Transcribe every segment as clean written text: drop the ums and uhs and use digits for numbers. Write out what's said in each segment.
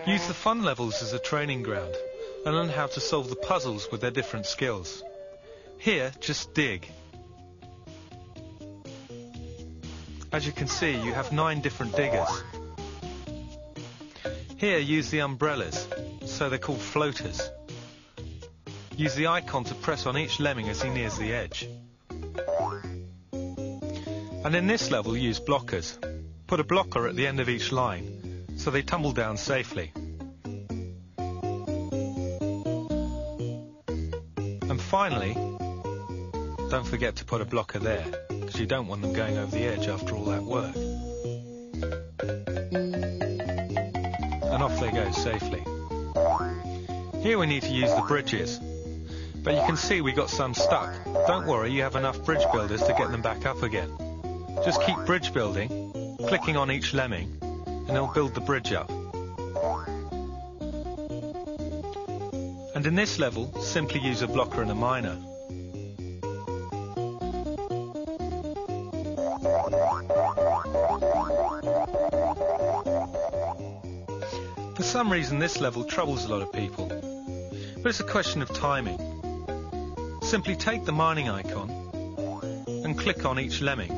Use the fun levels as a training ground and learn how to solve the puzzles with their different skills. Here, just dig. As you can see, you have 9 different diggers. Here, use the umbrellas, so they're called floaters. Use the icon to press on each lemming as he nears the edge. And in this level, use blockers. Put a blocker at the end of each line, so they tumble down safely. And finally, don't forget to put a blocker there, because you don't want them going over the edge after all that work. And off they go safely. Here we need to use the bridges, but you can see we got some stuck. Don't worry, you have enough bridge builders to get them back up again. Just keep bridge building, clicking on each lemming, and it'll build the bridge up. And in this level, simply use a blocker and a miner. For some reason, this level troubles a lot of people, but it's a question of timing. Simply take the mining icon and click on each lemming,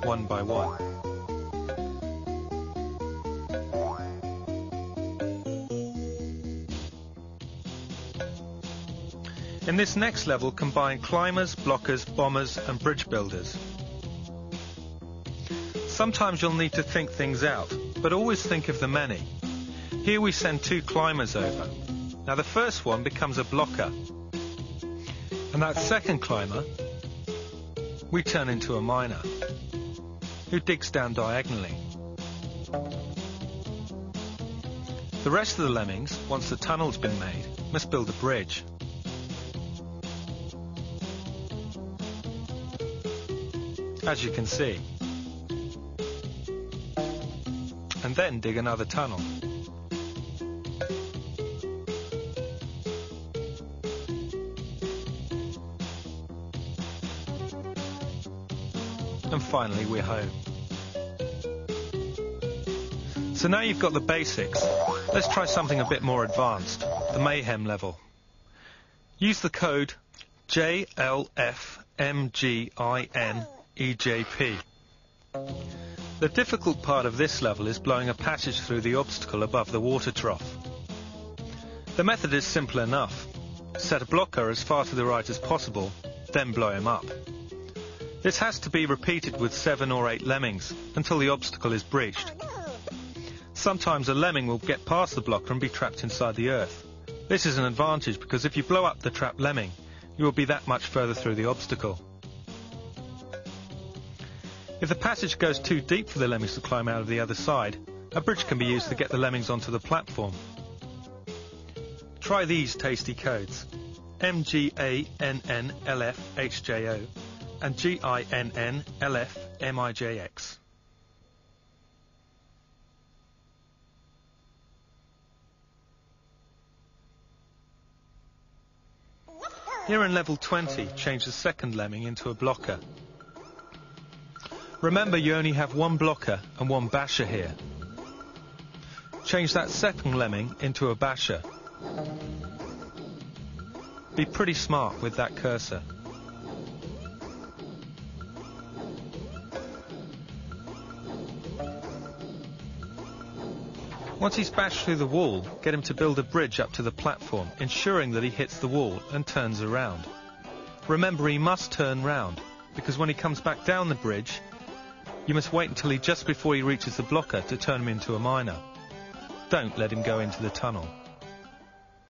one by one. In this next level, combine climbers, blockers, bombers and bridge builders. Sometimes you'll need to think things out, but always think of the many. Here we send 2 climbers over. Now the first one becomes a blocker, and that second climber we turn into a miner, who digs down diagonally. The rest of the lemmings, once the tunnel's been made, must build a bridge. As you can see. And then dig another tunnel. And finally we're home. So now you've got the basics, let's try something a bit more advanced, the mayhem level. Use the code JLFMGINEJP. The difficult part of this level is blowing a passage through the obstacle above the water trough. The method is simple enough. Set a blocker as far to the right as possible, then blow him up. This has to be repeated with 7 or 8 lemmings until the obstacle is breached. Sometimes a lemming will get past the blocker and be trapped inside the earth. This is an advantage because if you blow up the trapped lemming, you will be that much further through the obstacle. If the passage goes too deep for the lemmings to climb out of the other side, a bridge can be used to get the lemmings onto the platform. Try these tasty codes: MGANNLFHJO and GINNLFMIJX. Here in level 20, change the second lemming into a blocker. Remember, you only have 1 blocker and 1 basher here. Change that second lemming into a basher. Be pretty smart with that cursor. Once he's bashed through the wall, get him to build a bridge up to the platform, ensuring that he hits the wall and turns around. Remember, he must turn round, because when he comes back down the bridge, you must wait until just before he reaches the blocker to turn him into a miner. Don't let him go into the tunnel.